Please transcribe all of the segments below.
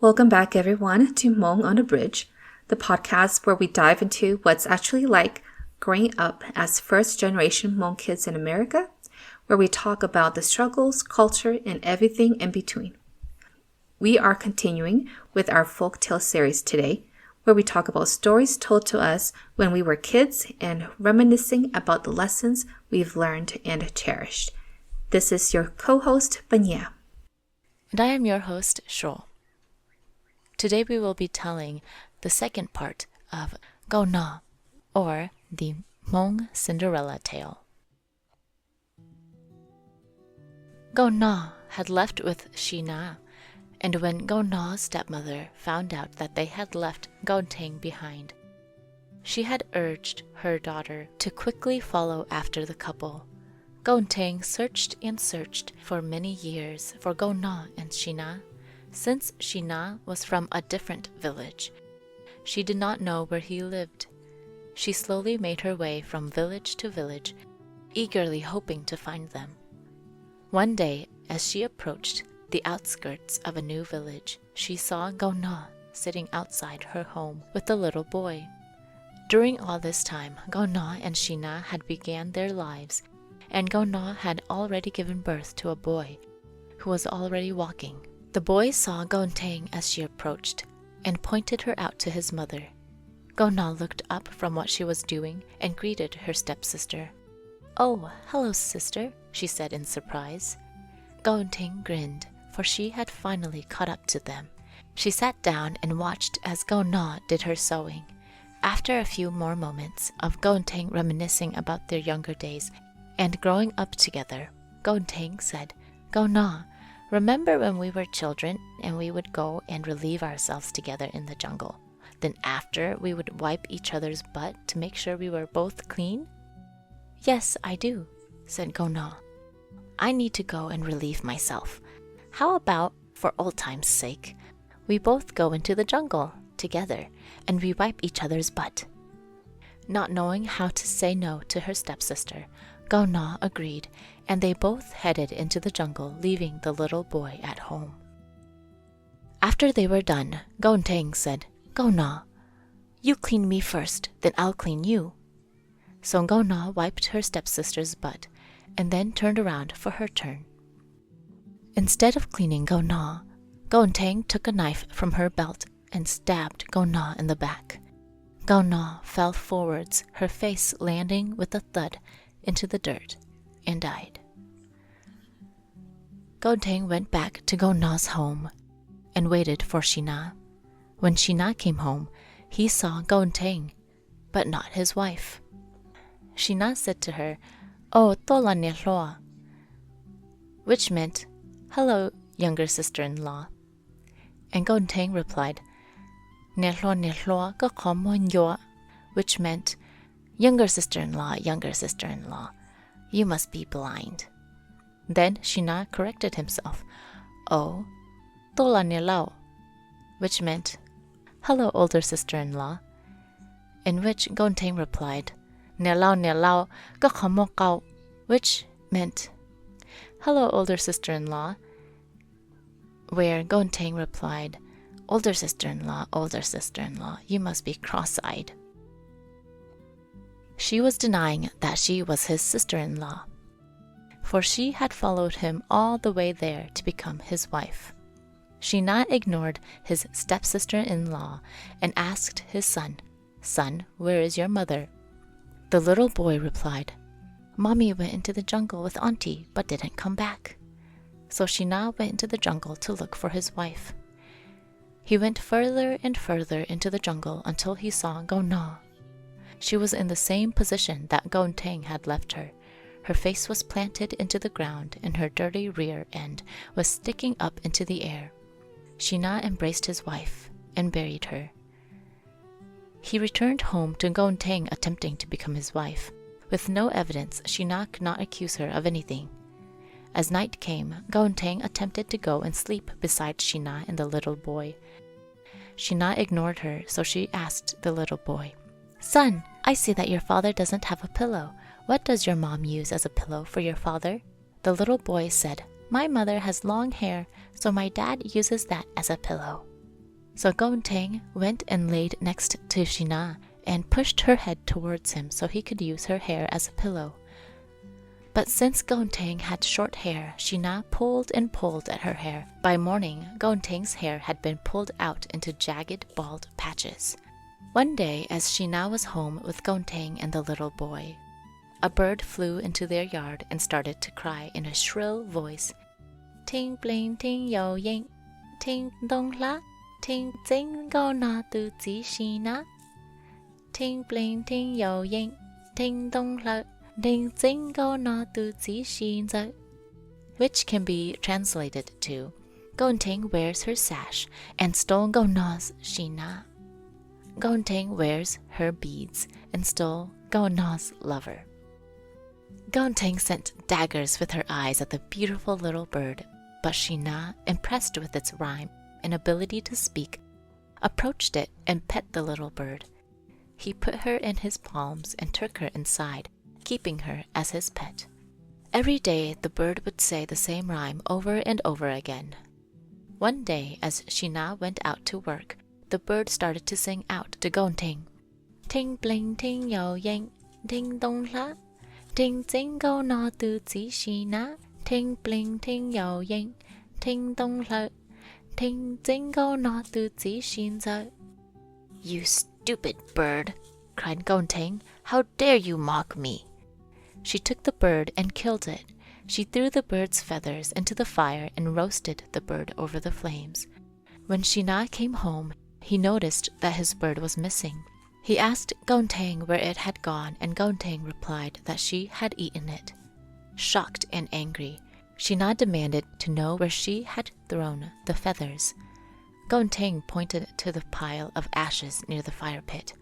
Welcome back, everyone, to Hmong Unabridged, the podcast where we dive into what's actually like growing up as first-generation Hmong kids in America, where we talk about the struggles, culture, and everything in between. We are continuing with our folktale series today, where we talk about stories told to us when we were kids and reminiscing about the lessons we've learned and cherished. This is your co-host, Banya. And I am your host, Shol. Today we will be telling the second part of Go Na, or the Hmong Cinderella tale. Go Na had left with Shina, and when Go Na's stepmother found out that they had left Go Ting behind, she had urged her daughter to quickly follow after the couple. Go Ting searched and searched for many years for Go Na and Shina. Since Shina was from a different village, she did not know where he lived. She slowly made her way from village to village, eagerly hoping to find them. One day, as she approached the outskirts of a new village, she saw Go Na sitting outside her home with a little boy. During all this time, Go Na and Shina had began their lives, and Go Na had already given birth to a boy who was already walking. The boy saw Go Ting as she approached and pointed her out to his mother. Go Na looked up from what she was doing and greeted her stepsister. "Oh, hello, sister," she said in surprise. Go Ting grinned, for she had finally caught up to them. She sat down and watched as Go Na did her sewing. After a few more moments of Go Ting reminiscing about their younger days and growing up together, Go Ting said, "Go Na, remember when we were children and we would go and relieve ourselves together in the jungle? Then after, we would wipe each other's butt to make sure we were both clean?" "Yes, I do," said Go Na. "I need to go and relieve myself. How about, for old time's sake, we both go into the jungle together and we wipe each other's butt?" Not knowing how to say no to her stepsister, Go Na agreed, and they both headed into the jungle, leaving the little boy at home. After they were done, Go Ting said, "Go Na, you clean me first, then I'll clean you." So Go Na wiped her stepsister's butt and then turned around for her turn. Instead of cleaning Go Na, Go Ting took a knife from her belt and stabbed Go Na in the back. Go Na fell forwards, her face landing with a thud into the dirt, and died. Go Ting went back to Go Na's home and waited for Shina. When Shina came home, he saw Go Ting, but not his wife. Shina said to her, "Oh, tola ne loa," which meant, "Hello, younger sister-in-law." And Go Ting replied, "Ne loa ka kho mon yo," which meant, younger sister-in-law, you must be blind." Then Shina corrected himself, "Oh, tola ne lao," which meant, "Hello, older sister-in-law," in which Go Ting replied, ne lao ka kho mo kau," which meant, "Hello, older sister-in-law," where Go Ting replied, older sister-in-law, you must be cross-eyed." She was denying that she was his sister-in-law, for she had followed him all the way there to become his wife. Shina ignored his stepsister-in-law and asked his son, "Son, where is your mother?" The little boy replied, "Mommy went into the jungle with Auntie, but didn't come back." So Shina went into the jungle to look for his wife. He went further and further into the jungle until he saw Go Na. She was in the same position that Go Ting had left her. Her face was planted into the ground and her dirty rear end was sticking up into the air. Shina embraced his wife and buried her. He returned home to Go Ting attempting to become his wife. With no evidence, Shina could not accuse her of anything. As night came, Go Ting attempted to go and sleep beside Shina and the little boy. Shina ignored her, so she asked the little boy, "Son, I see that your father doesn't have a pillow. What does your mom use as a pillow for your father?" The little boy said, "My mother has long hair, so my dad uses that as a pillow." So Gonteng went and laid next to Shina and pushed her head towards him so he could use her hair as a pillow. But since Gonteng had short hair, Shina pulled and pulled at her hair. By morning, Gonteng's hair had been pulled out into jagged, bald patches. One day, as Shina was home with Gonteng and the little boy, a bird flew into their yard and started to cry in a shrill voice. Ting bling ting yo ying, ting dong la, ting zing go na tu zi Shina. Ting bling ting yo ying, ting dong la, ting zing go na tu zi Shina. Which can be translated to, Gonteng wears her sash and stole Go na's Shina. Gonteng wears her beads and stole Go na's lover. Gonteng sent daggers with her eyes at the beautiful little bird, but Shina, impressed with its rhyme and ability to speak, approached it and pet the little bird. He put her in his palms and took her inside, keeping her as his pet. Every day the bird would say the same rhyme over and over again. One day, as Shina went out to work, the bird started to sing out to Gonteng. Ting bling ting yo yang, ting dong la, ting zing go na tu zi Shina. Ting bling ting yo yang, ting dong la, ting zing go na tu zi Shina. You stupid bird, cried Gonteng. How dare you mock me? She took the bird and killed it. She threw the bird's feathers into the fire and roasted the bird over the flames. When Shina came home, he noticed that his bird was missing. He asked Gonteng where it had gone, and Gonteng replied that she had eaten it. Shocked and angry, Shina demanded to know where she had thrown the feathers. Gonteng pointed to the pile of ashes near the fire pit.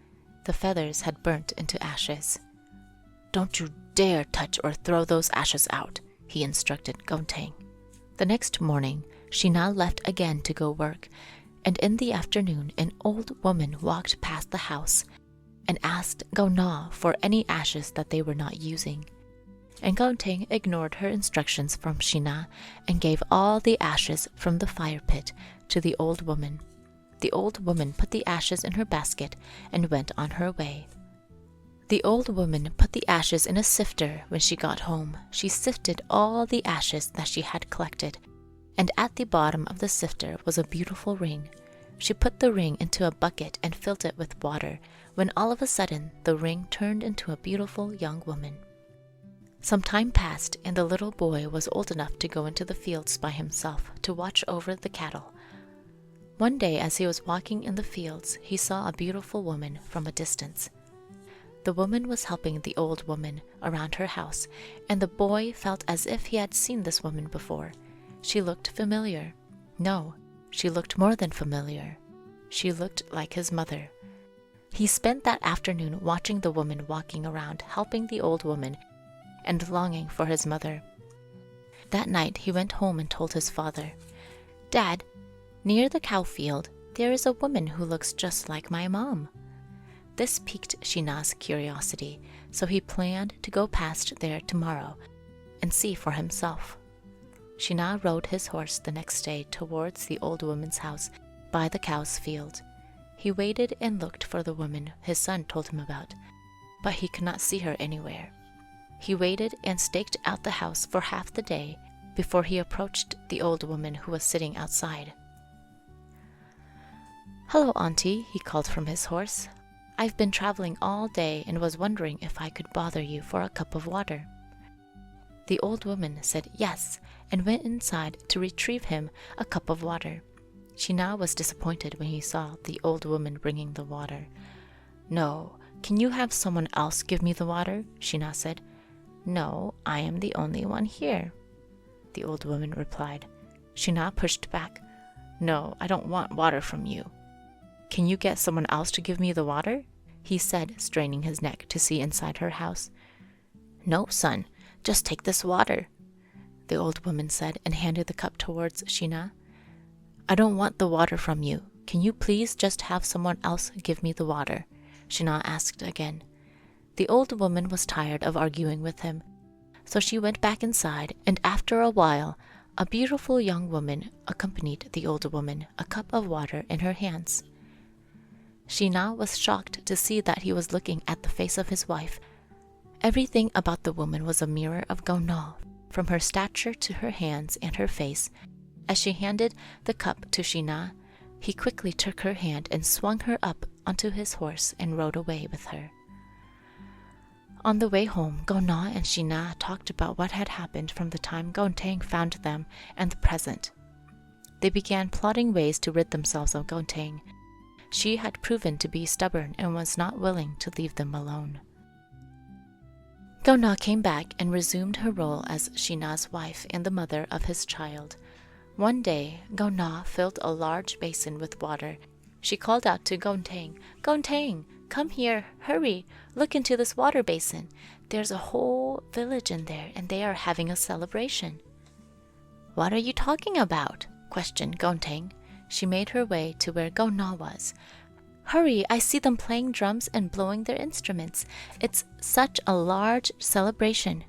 The feathers had burnt into ashes. Don't you dare touch or throw those ashes out, he instructed Gonteng. The next morning, Shina left again to go work, and in the afternoon an old woman walked past the house and asked Go na for any ashes that they were not using. And Gonteng ignored her instructions from Shina and gave all the ashes from the fire pit to the old woman. The old woman put the ashes in her basket and went on her way. The old woman put the ashes in a sifter when she got home. She sifted all the ashes that she had collected, and at the bottom of the sifter was a beautiful ring. She put the ring into a bucket and filled it with water, when all of a sudden the ring turned into a beautiful young woman. Some time passed, and the little boy was old enough to go into the fields by himself to watch over the cattle. One day, as he was walking in the fields, he saw a beautiful woman from a distance. The woman was helping the old woman around her house, and the boy felt as if he had seen this woman before. She looked familiar. No, she looked more than familiar. She looked like his mother. He spent that afternoon watching the woman walking around, helping the old woman, and longing for his mother. That night he went home and told his father, Dad, near the cow field, there is a woman who looks just like my mom. This piqued Shina's curiosity, so he planned to go past there tomorrow and see for himself. Shina rode his horse the next day towards the old woman's house by the cow's field. He waited and looked for the woman his son told him about, but he could not see her anywhere. He waited and staked out the house for half the day before he approached the old woman who was sitting outside. Hello, Auntie, he called from his horse. I've been traveling all day and was wondering if I could bother you for a cup of water. The old woman said yes and went inside to retrieve him a cup of water. Shina was disappointed when he saw the old woman bringing the water. No, can you have someone else give me the water? Shina said. No, I am the only one here, the old woman replied. Shina pushed back. No, I don't want water from you. Can you get someone else to give me the water? He said, straining his neck to see inside her house. No, son, just take this water, the old woman said and handed the cup towards Shina. I don't want the water from you. Can you please just have someone else give me the water? Shina asked again. The old woman was tired of arguing with him, so she went back inside, and after a while, A beautiful young woman accompanied the older woman, a cup of water in her hands. Shina was shocked to see that he was looking at the face of his wife. Everything about the woman was a mirror of Nkauj, from her stature to her hands and her face. As she handed the cup to Shina, he quickly took her hand and swung her up onto his horse and rode away with her. On the way home, Nkauj and Shina talked about what had happened from the time Nkauj found them and the present. They began plotting ways to rid themselves of Nkauj. She had proven to be stubborn and was not willing to leave them alone. Nkauj came back and resumed her role as Shina's wife and the mother of his child. One day, Nkauj filled a large basin with water. She called out to Nkauj, "Nkauj, come here, hurry, look into this water basin. There's a whole village in there and they are having a celebration." "What are you talking about?" questioned Nkauj. She made her way to where Nkauj was. "Hurry, I see them playing drums and blowing their instruments. It's such a large celebration,"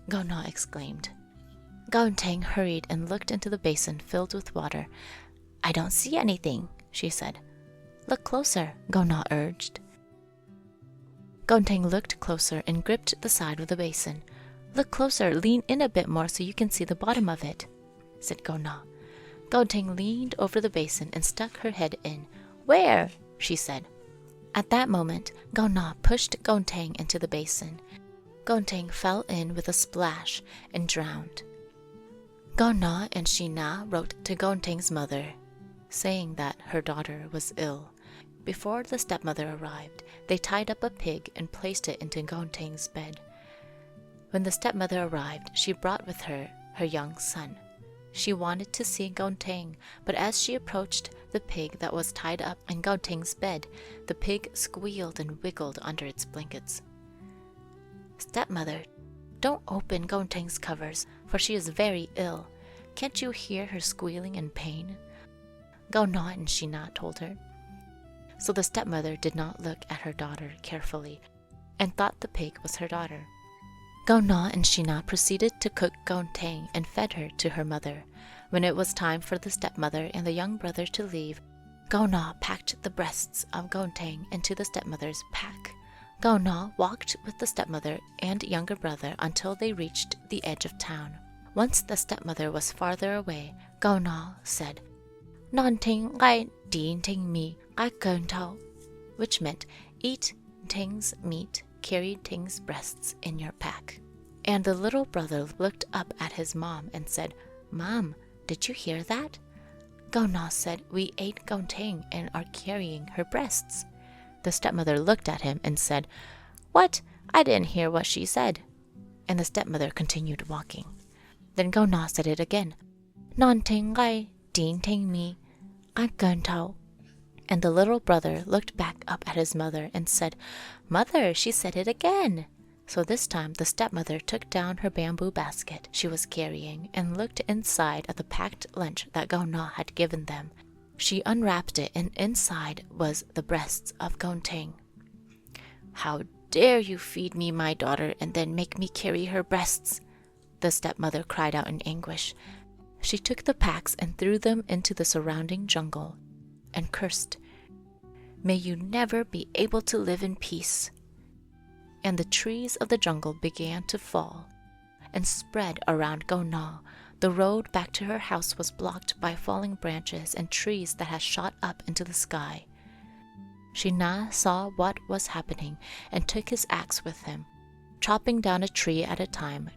Nkauj exclaimed. Nkauj hurried and looked into the basin filled with water. "I don't see anything," she said. "Look closer," Nkauj urged. Nkauj looked closer and gripped the side of the basin. "Look closer, lean in a bit more so you can see the bottom of it," said Nkauj. Nkauj leaned over the basin and stuck her head in. "Where?" she said. At that moment, Nkauj pushed Nkauj into the basin. Nkauj fell in with a splash and drowned. Nkauj and Shina wrote to Nkauj's mother, saying that her daughter was ill. Before the stepmother arrived, they tied up a pig and placed it into Nkauj's bed. When the stepmother arrived, she brought with her her young son. She wanted to see Nkauj, but as she approached the pig that was tied up in Nkauj's bed, the pig squealed and wiggled under its blankets. "Stepmother, don't open Nkauj's covers, for she is very ill. Can't you hear her squealing in pain?" Nkauj and Shina told her. So the stepmother did not look at her daughter carefully and thought the pig was her daughter. Nkauj and Shina proceeded to cook Nkauj and fed her to her mother. When it was time for the stepmother and the young brother to leave, Nkauj packed the breasts of Nkauj into the stepmother's pack. Nkauj walked with the stepmother and younger brother until they reached the edge of town. Once the stepmother was farther away, Nkauj said, "Non ting gai din ting mi gai gun tao," which meant, "Eat Ting's meat, carry Ting's breasts in your pack." And the little brother looked up at his mom and said, "Mom, did you hear that?" Nkauj said, "We ate Nkauj and are carrying her breasts." The stepmother looked at him and said, "What? I didn't hear what she said." And the stepmother continued walking. Then Nkauj said it again, "Non ting gai din ting mi gai gun tao." And the little brother looked back up at his mother and said, "Mother, she said it again." So this time the stepmother took down her bamboo basket she was carrying and looked inside at the packed lunch that Nkauj had given them. She unwrapped it, and inside was the breasts of Nkauj. "How dare you feed me my daughter and then make me carry her breasts?" the stepmother cried out in anguish. She took the packs and threw them into the surrounding jungle and cursed, "May you never be able to live in peace." And the trees of the jungle began to fall and spread around Nkauj. The road back to her house was blocked by falling branches and trees that had shot up into the sky. Shina saw what was happening and took his axe with him, chopping down a tree at a time,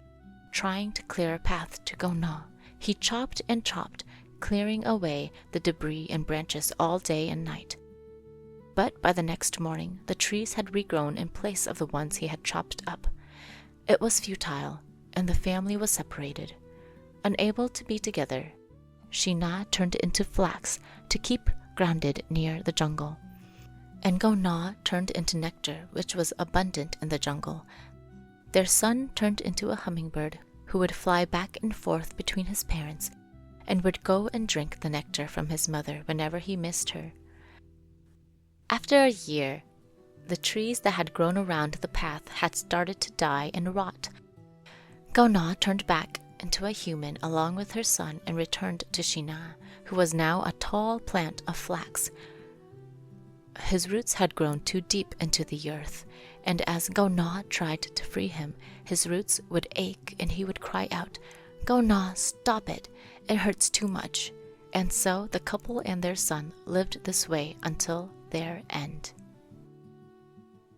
trying to clear a path to Nkauj. He chopped and chopped, clearing away the debris and branches all day and night. But by the next morning, the trees had regrown in place of the ones he had chopped up. It was futile, and the family was separated. Unable to be together, Shina turned into flax to keep grounded near the jungle, and Nkauj turned into nectar, which was abundant in the jungle. Their son turned into a hummingbird who would fly back and forth between his parents and would go and drink the nectar from his mother whenever he missed her. After a year, the trees that had grown around the path had started to die and rot. Nkauj turned back into a human along with her son and returned to Shina, who was now a tall plant of flax. His roots had grown too deep into the earth, and as Go-na tried to free him, his roots would ache and he would cry out, "Go-na, stop it! It hurts too much." And so the couple and their son lived this way until their end.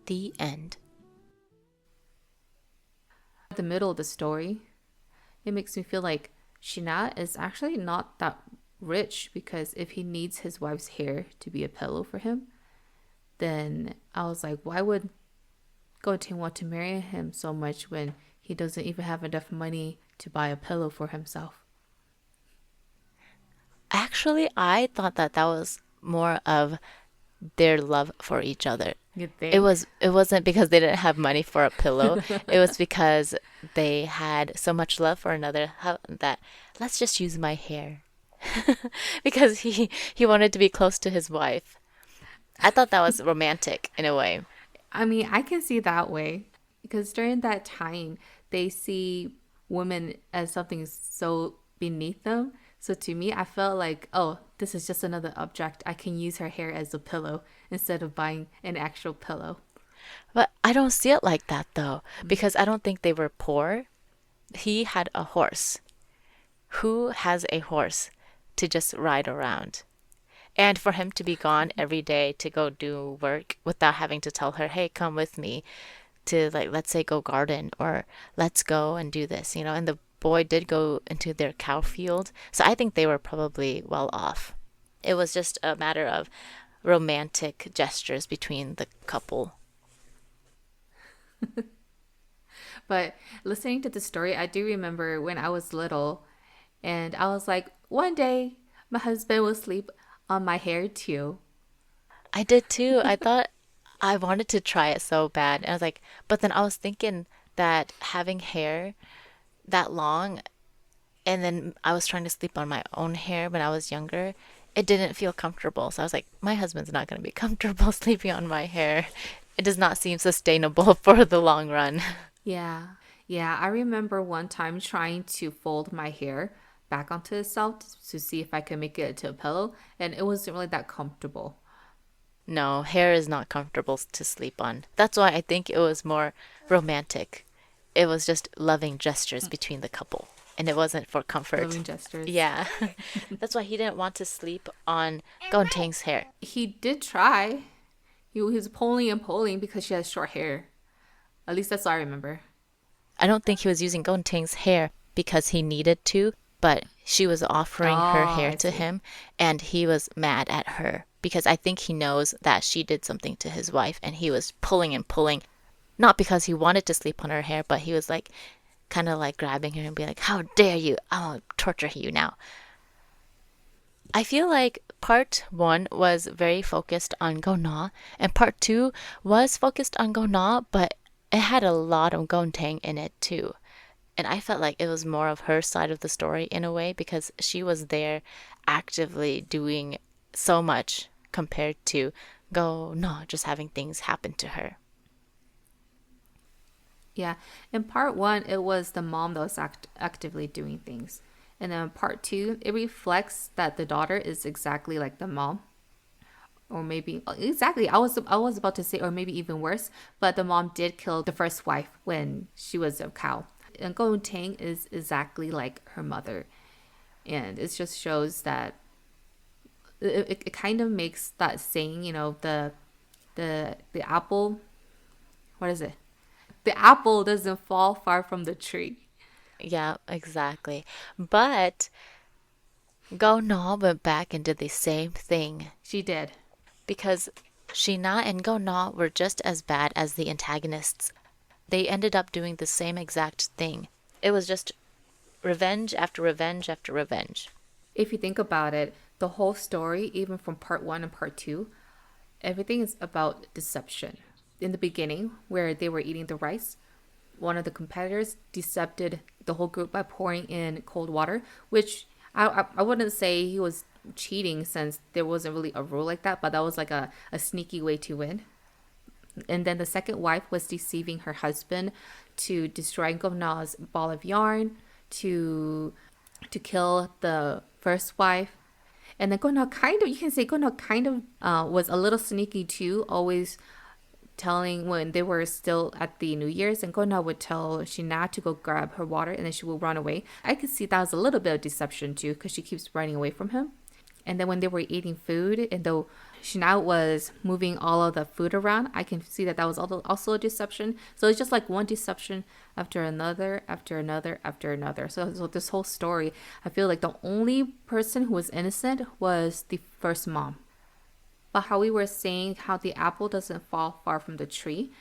The end. At the middle of the story, it makes me feel like Shina is actually not that rich, because if he needs his wife's hair to be a pillow for him, then I was like, why would Go-ting want to marry him so much when he doesn't even have enough money to buy a pillow for himself? Actually, I thought that was more of their love for each other. You think? It wasn't because they didn't have money for a pillow. It was because they had so much love for another that let's just use my hair. Because he wanted to be close to his wife. I thought that was romantic in a way. I mean, I can see that way, because during that time, they see women as something so beneath them. So to me, I felt like, oh, this is just another object. I can use her hair as a pillow instead of buying an actual pillow. But I don't see it like that though, because I don't think they were poor. He had a horse. Who has a horse to just ride around? And for him to be gone every day to go do work without having to tell her, hey, come with me to, like, let's say go garden, or let's go and do this, and the boy did go into their cow field. So I think they were probably well off. It was just a matter of romantic gestures between the couple. But listening to the story, I do remember when I was little, and I was like, one day my husband will sleep on my hair too. I did too. I thought I wanted to try it so bad. And I was like, but then I was thinking that having hair that long, and then I was trying to sleep on my own hair when I was younger, it didn't feel comfortable. So I was like, my husband's not going to be comfortable sleeping on my hair. It does not seem sustainable for the long run. Yeah. Yeah, I remember one time trying to fold my hair back onto itself to see if I could make it into a pillow, and it wasn't really that comfortable. No, hair is not comfortable to sleep on. That's why I think it was more romantic. It was just loving gestures between the couple, and it wasn't for comfort. Loving gestures. Yeah. That's why he didn't want to sleep on Gontang's hair. He did try. He was pulling and pulling because she has short hair. At least that's all I remember. I don't think he was using Gontang's hair because he needed to, but she was offering her hair to him, and he was mad at her because I think he knows that she did something to his wife, and he was pulling and pulling, not because he wanted to sleep on her hair, but he was like kind of like grabbing her and be like, how dare you, I'll torture you now. I feel like part 1 was very focused on Go-na, and part 2 was focused on Go-na, but it had a lot of Gontang in it too. And I felt like it was more of her side of the story in a way, because she was there actively doing so much compared to Go-na just having things happen to her. Yeah, in part 1, it was the mom that was actively doing things. And then part 2, it reflects that the daughter is exactly like the mom. Or maybe, exactly, I was about to say, or maybe even worse, but the mom did kill the first wife when she was a cow. And Go-ting is exactly like her mother. And it just shows that it kind of makes that saying, the apple, what is it? The apple doesn't fall far from the tree. Yeah, exactly. But Go-na went back and did the same thing. She did. Because Shina and Go-na were just as bad as the antagonists. They ended up doing the same exact thing. It was just revenge after revenge after revenge. If you think about it, the whole story, even from part 1 and part 2, everything is about deception. In the beginning, where they were eating the rice, one of the competitors decepted the whole group by pouring in cold water, which I wouldn't say he was cheating, since there wasn't really a rule like that, but that was like a sneaky way to win. And then the second wife was deceiving her husband to destroy Go-na's ball of yarn to kill the first wife. And then Gona kind of, you can say Gona kind of was a little sneaky too, always telling when they were still at the New Year's, and Gona would tell Shina to go grab her water and then she will run away. I could see that was a little bit of deception too, because she keeps running away from him. And then when they were eating food, and though Shina was moving all of the food around, I can see that that was also a deception. So it's just like one deception after another, after another, after another. So this whole story, I feel like the only person who was innocent was the first mom. But how we were saying how the apple doesn't fall far from the tree,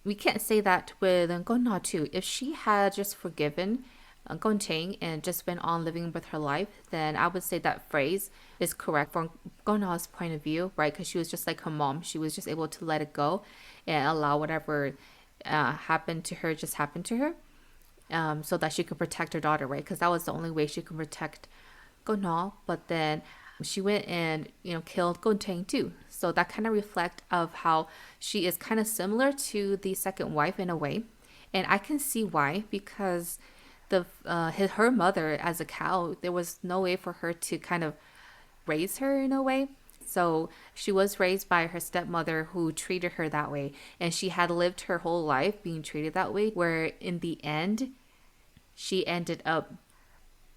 we can't say that with Gona too. If she had just forgiven Gonteng and just went on living with her life, then I would say that phrase is correct from Gona's point of view, right? Because she was just like her mom. She was just able to let it go and allow whatever happened to her just happen to her, so that she could protect her daughter, right? Because that was the only way she could protect Gona. But then she went and killed Gonteng too. So that kind of reflect of how she is kind of similar to the second wife in a way, and I can see why, because her mother as a cow, there was no way for her to kind of raise her in a way. So she was raised by her stepmother who treated her that way, and she had lived her whole life being treated that way, where in the end she ended up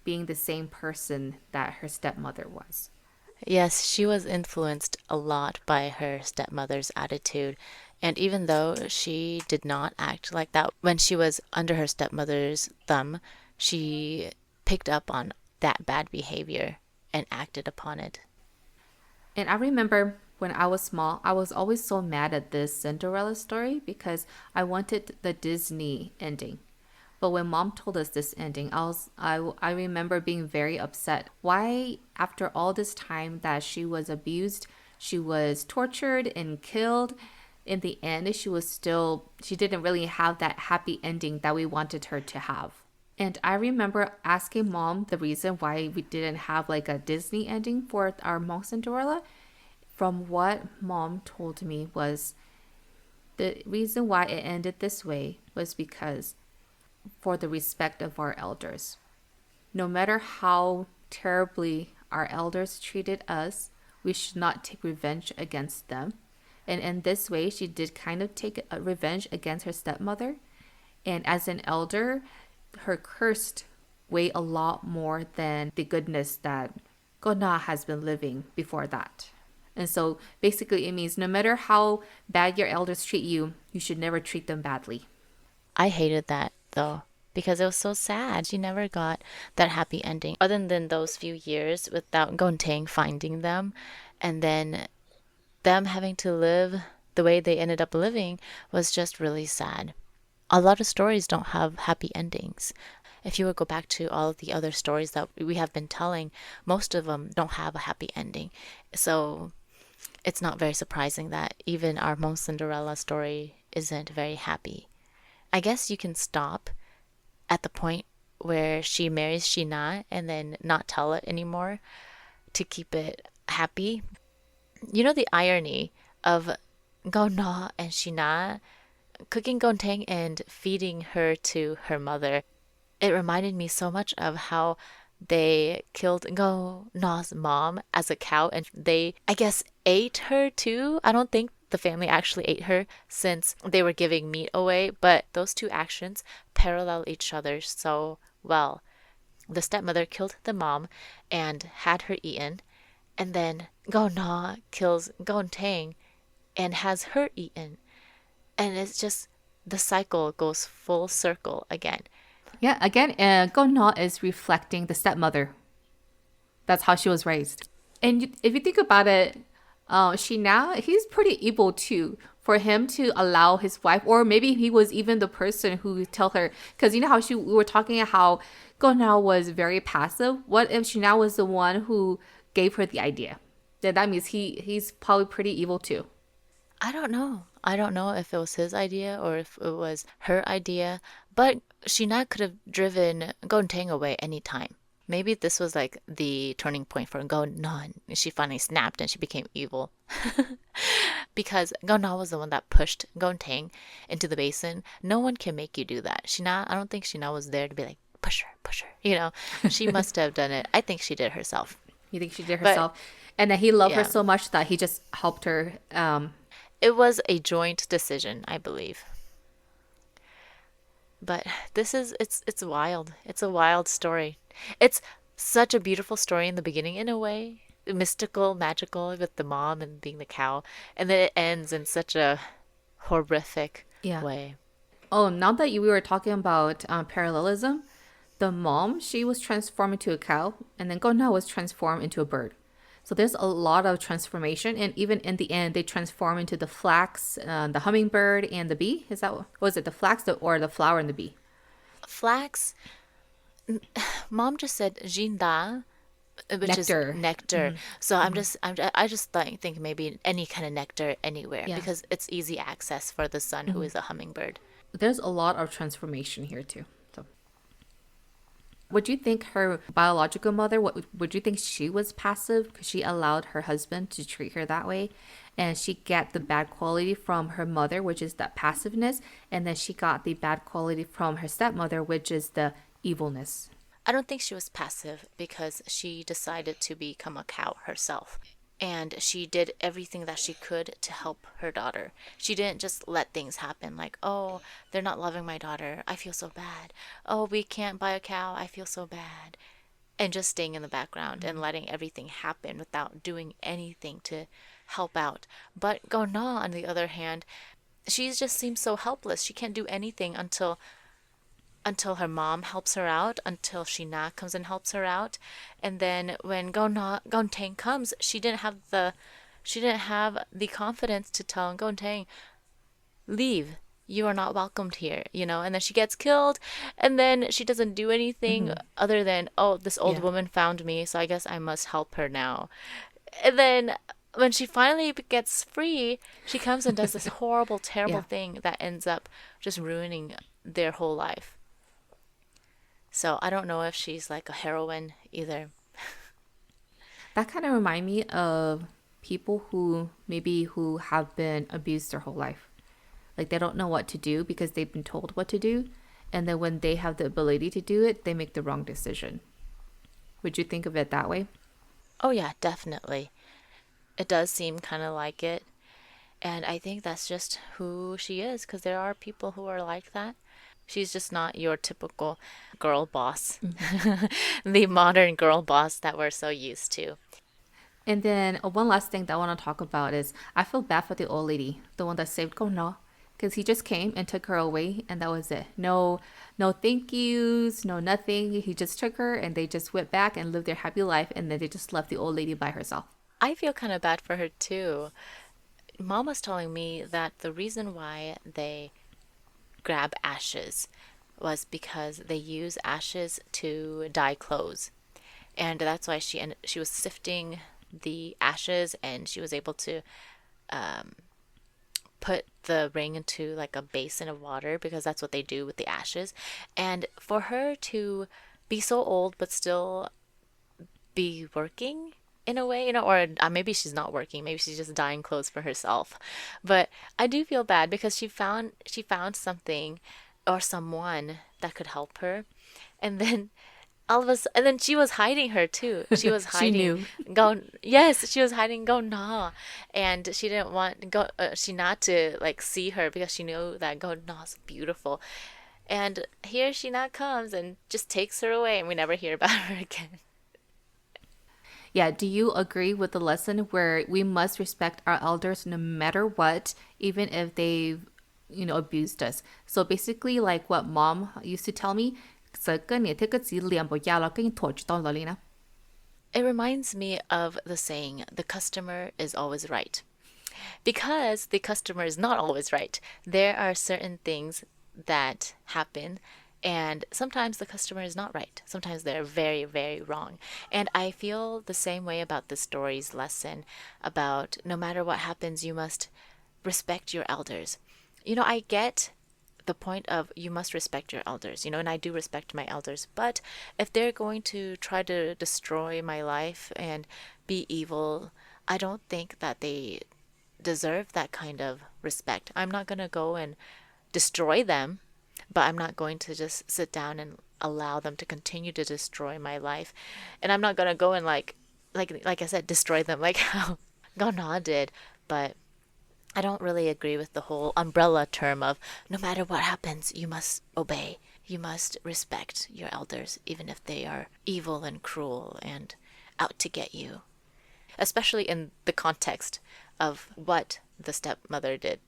being the same person that her stepmother was. Yes, she was influenced a lot by her stepmother's attitude. And even though she did not act like that when she was under her stepmother's thumb, she picked up on that bad behavior and acted upon it. And I remember when I was small, I was always so mad at this Cinderella story because I wanted the Disney ending. But when mom told us this ending, I remember being very upset. Why, after all this time that she was abused, she was tortured and killed, in the end, she didn't really have that happy ending that we wanted her to have. And I remember asking mom the reason why we didn't have like a Disney ending for our Hmong Cinderella. From what mom told me was the reason why it ended this way was because for the respect of our elders. No matter how terribly our elders treated us, we should not take revenge against them. And in this way, she did kind of take a revenge against her stepmother. And as an elder, her curse weighed a lot more than the goodness that Gona has been living before that. And so basically it means no matter how bad your elders treat you, you should never treat them badly. I hated that though, because it was so sad. She never got that happy ending, other than those few years without Gonteng finding them, and then them having to live the way they ended up living was just really sad. A lot of stories don't have happy endings. If you would go back to all of the other stories that we have been telling, most of them don't have a happy ending. So it's not very surprising that even our Hmong Cinderella story isn't very happy. I guess you can stop at the point where she marries Shina and then not tell it anymore to keep it happy. You know the irony of Gona and Shina cooking Gonteng and feeding her to her mother. It reminded me so much of how they killed Gona's mom as a cow, and they, I guess, ate her too. I don't think the family actually ate her since they were giving meat away, but those two actions parallel each other so well. The stepmother killed the mom and had her eaten, and then Gona kills Gonteng and has her eaten. And it's just, the cycle goes full circle again. Yeah, again, Gona is reflecting the stepmother. That's how she was raised. And if you think about it, he's pretty evil too. For him to allow his wife, or maybe he was even the person who tell her, because you know how we were talking how Gona was very passive. What if Shina was the one who gave her the idea? Then that means he's probably pretty evil too. I don't know. I don't know if it was his idea or if it was her idea, but Shina could have driven Gonteng away anytime. Maybe this was like the turning point for Gona. She finally snapped and she became evil. Because Gona was the one that pushed Gonteng into the basin. No one can make you do that. I don't think Shina was there to be like, push her. She must have done it. I think she did it herself. You think she did But herself? And then he loved her yeah, so much that he just helped her. it was a joint decision, I believe. But it's wild. It's a wild story. It's such a beautiful story in the beginning in a way. Mystical, magical with the mom and being the cow. And then it ends in such a horrific Yeah. way. Oh, now that we were talking about parallelism, the mom, she was transformed into a cow, and then Gona was transformed into a bird. So there's a lot of transformation, and even in the end, they transform into the flax, the hummingbird, and the bee. Is that what was it? The flax, or the flower and the bee? Flax, mom just said jinda, which is Nectar. nectar. So I just think maybe any kind of nectar anywhere Yeah. because it's easy access for the son who is a hummingbird. There's a lot of transformation here too. So, would you think her biological mother? Would you think she was passive because she allowed her husband to treat her that way, and she got the bad quality from her mother, which is that passiveness, and then she got the bad quality from her stepmother, which is the evilness. I don't think she was passive because she decided to become a cow herself. And she did everything that she could to help her daughter. She didn't just let things happen like, oh, they're not loving my daughter. I feel so bad. Oh, we can't buy a cow. I feel so bad. And just staying in the background and letting everything happen without doing anything to help out. But Gona, on the other hand, she just seems so helpless. She can't do anything until her mom helps her out, until Shina comes and helps her out. And then when Gonteng comes, she didn't have the confidence to tell Gonteng, leave. You are not welcomed here, and then she gets killed, and then she doesn't do anything other than, oh, this old Yeah. woman found me, so I guess I must help her now. And then when she finally gets free, she comes and does this horrible, terrible Yeah. thing that ends up just ruining their whole life. So I don't know if she's like a heroine either. That kind of remind me of people who have been abused their whole life. Like they don't know what to do because they've been told what to do. And then when they have the ability to do it, they make the wrong decision. Would you think of it that way? Oh yeah, definitely. It does seem kind of like it. And I think that's just who she is because there are people who are like that. She's just not your typical girl boss, the modern girl boss that we're so used to. And then one last thing that I want to talk about is I feel bad for the old lady, the one that saved Gona, because he just came and took her away, and that was it. No, no thank yous, no nothing. He just took her, and they just went back and lived their happy life, and then they just left the old lady by herself. I feel kind of bad for her too. Mom was telling me that the reason why they grab ashes was because they use ashes to dye clothes. And that's why she was sifting the ashes and she was able to put the ring into like a basin of water because that's what they do with the ashes. And for her to be so old but still be working in a way, or maybe she's not working, maybe she's just dyeing clothes for herself. But I do feel bad because she found something or someone that could help her, and then and then she was hiding her too. She was She hiding knew. go yes, she was hiding go na, and she didn't want go she not to like see her because she knew that go na's beautiful. And here she not comes and just takes her away, and we never hear about her again. Yeah, do you agree with the lesson where we must respect our elders no matter what, even if they've, abused us? So basically, like what mom used to tell me, It reminds me of the saying, the customer is always right. Because the customer is not always right. There are certain things that happen, and sometimes the customer is not right. Sometimes they're very, very wrong. And I feel the same way about the story's lesson about no matter what happens, you must respect your elders. I get the point of you must respect your elders, and I do respect my elders. But if they're going to try to destroy my life and be evil, I don't think that they deserve that kind of respect. I'm not going to go and destroy them, but I'm not going to just sit down and allow them to continue to destroy my life. And I'm not gonna go and like I said, destroy them like how Gona did. But I don't really agree with the whole umbrella term of no matter what happens, you must obey. You must respect your elders, even if they are evil and cruel and out to get you. Especially in the context of what the stepmother did.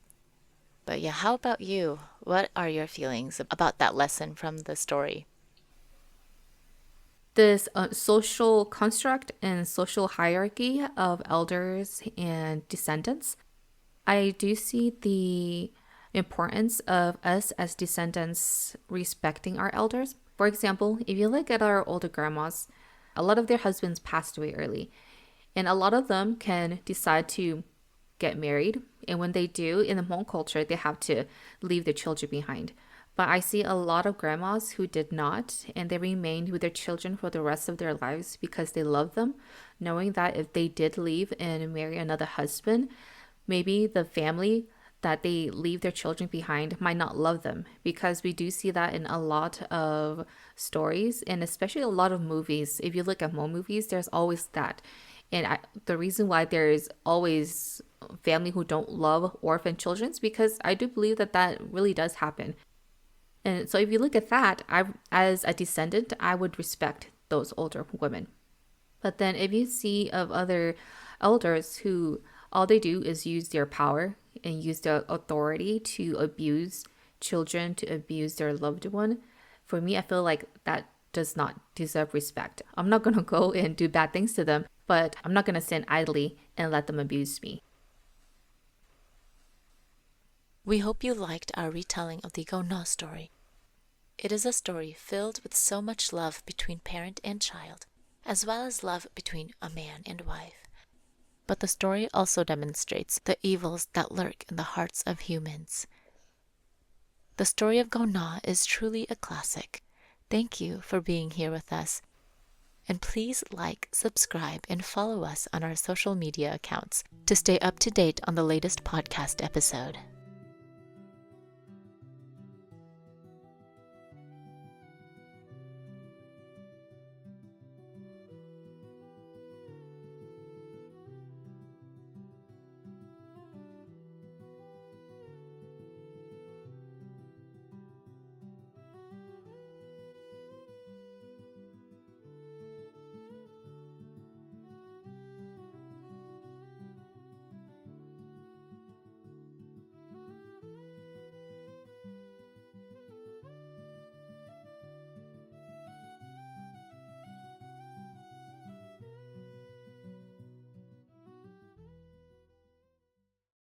But yeah, how about you? What are your feelings about that lesson from the story? This social construct and social hierarchy of elders and descendants, I do see the importance of us as descendants respecting our elders. For example, if you look at our older grandmas, a lot of their husbands passed away early, and a lot of them can decide to get married. And when they do, in the Hmong culture, they have to leave their children behind. But I see a lot of grandmas who did not, and they remained with their children for the rest of their lives because they love them, knowing that if they did leave and marry another husband, maybe the family that they leave their children behind might not love them, because we do see that in a lot of stories and especially a lot of movies. If you look at Hmong movies, there's always that. And the reason why there is always family who don't love orphan children is because I do believe that that really does happen. And so if you look at that, as a descendant, I would respect those older women. But then if you see of other elders who all they do is use their power and use their authority to abuse children, to abuse their loved one, for me, I feel like that does not deserve respect. I'm not going to go and do bad things to them, but I'm not going to stand idly and let them abuse me. We hope you liked our retelling of the Gona story. It is a story filled with so much love between parent and child, as well as love between a man and wife. But the story also demonstrates the evils that lurk in the hearts of humans. The story of Gona is truly a classic. Thank you for being here with us. And please like, subscribe, and follow us on our social media accounts to stay up to date on the latest podcast episode.